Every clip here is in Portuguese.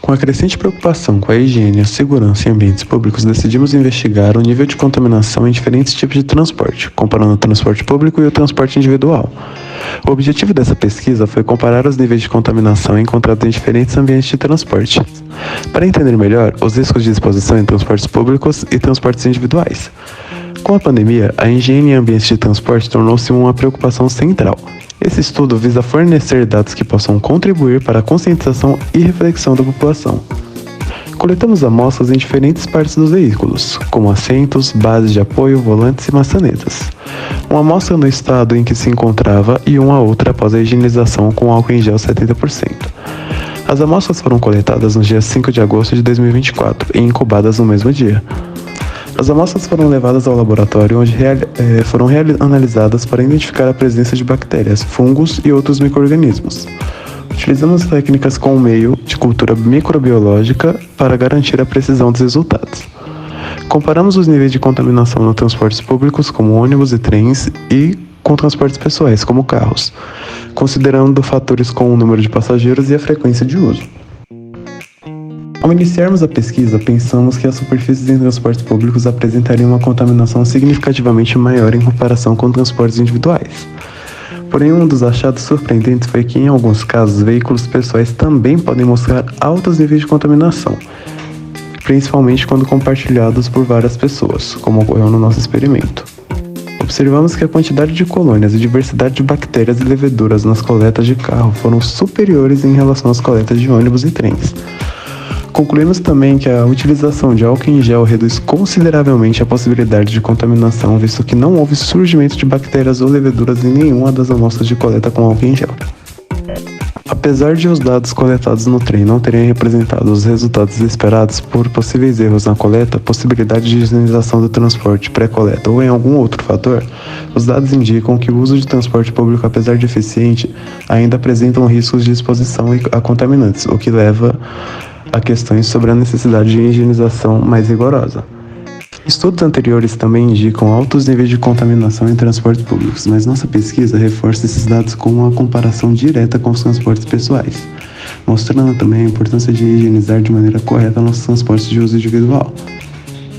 Com a crescente preocupação com a higiene, a segurança em ambientes públicos, decidimos investigar o nível de contaminação em diferentes tipos de transporte, comparando o transporte público e o transporte individual. O objetivo dessa pesquisa foi comparar os níveis de contaminação encontrados em diferentes ambientes de transporte, para entender melhor os riscos de exposição em transportes públicos e transportes individuais. Com a pandemia, a higiene em ambientes de transporte tornou-se uma preocupação central. Esse estudo visa fornecer dados que possam contribuir para a conscientização e reflexão da população. Coletamos amostras em diferentes partes dos veículos, como assentos, bases de apoio, volantes e maçanetas. Uma amostra no estado em que se encontrava e uma outra após a higienização com álcool em gel 70%. As amostras foram coletadas no dia 5 de agosto de 2024 e incubadas no mesmo dia. As amostras foram levadas ao laboratório onde foram analisadas para identificar a presença de bactérias, fungos e outros micro-organismos. Utilizamos técnicas com o meio de cultura microbiológica para garantir a precisão dos resultados. Comparamos os níveis de contaminação nos transportes públicos, como ônibus e trens, e com transportes pessoais, como carros, considerando fatores como o número de passageiros e a frequência de uso. Ao iniciarmos a pesquisa, pensamos que as superfícies em transportes públicos apresentariam uma contaminação significativamente maior em comparação com transportes individuais. Porém, um dos achados surpreendentes foi que, em alguns casos, veículos pessoais também podem mostrar altos níveis de contaminação, principalmente quando compartilhados por várias pessoas, como ocorreu no nosso experimento. Observamos que a quantidade de colônias e diversidade de bactérias e leveduras nas coletas de carro foram superiores em relação às coletas de ônibus e trens. Concluímos também que a utilização de álcool em gel reduz consideravelmente a possibilidade de contaminação, visto que não houve surgimento de bactérias ou leveduras em nenhuma das amostras de coleta com álcool em gel. Apesar de os dados coletados no trem não terem representado os resultados esperados por possíveis erros na coleta, possibilidade de higienização do transporte pré-coleta ou em algum outro fator, os dados indicam que o uso de transporte público, apesar de eficiente, ainda apresentam riscos de exposição a contaminantes, o que leva a questões sobre a necessidade de higienização mais rigorosa. Estudos anteriores também indicam altos níveis de contaminação em transportes públicos, mas nossa pesquisa reforça esses dados com uma comparação direta com os transportes pessoais, mostrando também a importância de higienizar de maneira correta nossos transportes de uso individual.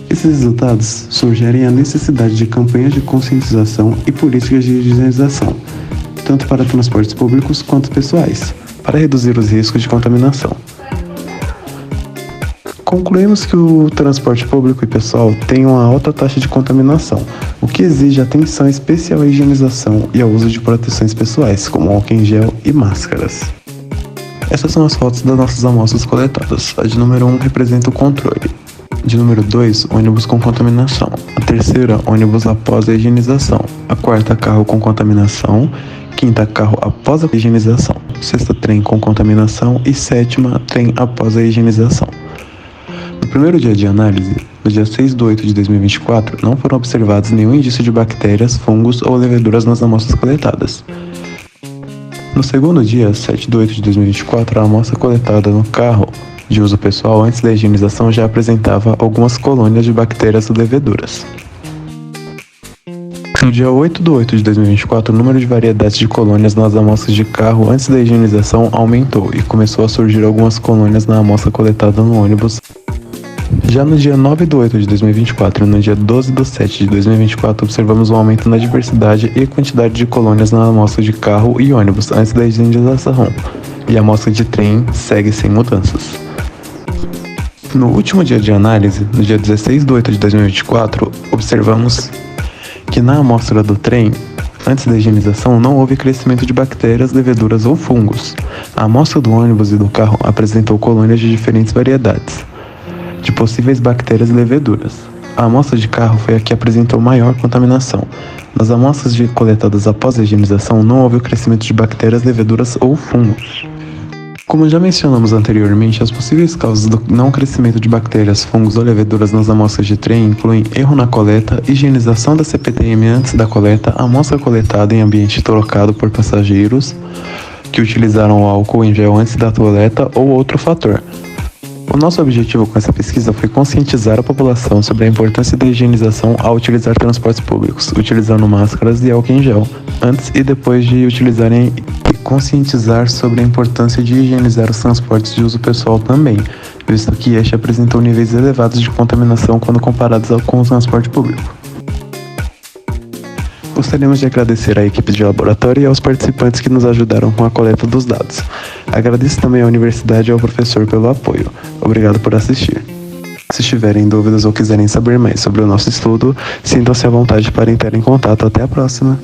Esses resultados sugerem a necessidade de campanhas de conscientização e políticas de higienização, tanto para transportes públicos quanto pessoais, para reduzir os riscos de contaminação. Concluímos que o transporte público e pessoal tem uma alta taxa de contaminação, o que exige atenção especial à higienização e ao uso de proteções pessoais, como álcool em gel e máscaras. Essas são as fotos das nossas amostras coletadas. A de número 1 representa o controle. De número 2, ônibus com contaminação. A terceira, ônibus após a higienização. A quarta, carro com contaminação. Quinta, carro após a higienização. Sexta, trem com contaminação. E sétima, trem após a higienização. No primeiro dia de análise, no dia 6/8 de 2024, não foram observados nenhum indício de bactérias, fungos ou leveduras nas amostras coletadas. No segundo dia, 7/8 de 2024, a amostra coletada no carro de uso pessoal antes da higienização já apresentava algumas colônias de bactérias ou leveduras. No dia 8/8 de 2024, o número de variedades de colônias nas amostras de carro antes da higienização aumentou e começou a surgir algumas colônias na amostra coletada no ônibus. Já no dia 9/8 de 2024 e no dia 12/7 de 2024, observamos um aumento na diversidade e quantidade de colônias na amostra de carro e ônibus antes da higienização, e a amostra de trem segue sem mudanças. No último dia de análise, no dia 16/8 de 2024, observamos que na amostra do trem, antes da higienização, não houve crescimento de bactérias, leveduras ou fungos. A amostra do ônibus e do carro apresentou colônias de diferentes variedades de possíveis bactérias e leveduras. A amostra de carro foi a que apresentou maior contaminação. Nas amostras coletadas após a higienização, não houve o crescimento de bactérias, leveduras ou fungos. Como já mencionamos anteriormente, as possíveis causas do não crescimento de bactérias, fungos ou leveduras nas amostras de trem incluem erro na coleta, higienização da CPTM antes da coleta, amostra coletada em ambiente trocado por passageiros que utilizaram o álcool em gel antes da coleta ou outro fator. O nosso objetivo com essa pesquisa foi conscientizar a população sobre a importância da higienização ao utilizar transportes públicos, utilizando máscaras e álcool em gel, antes e depois de utilizarem, e conscientizar sobre a importância de higienizar os transportes de uso pessoal também, visto que este apresentou níveis elevados de contaminação quando comparados com o transporte público. Gostaríamos de agradecer à equipe de laboratório e aos participantes que nos ajudaram com a coleta dos dados. Agradeço também à universidade e ao professor pelo apoio. Obrigado por assistir. Se tiverem dúvidas ou quiserem saber mais sobre o nosso estudo, sintam-se à vontade para entrar em contato. Até a próxima!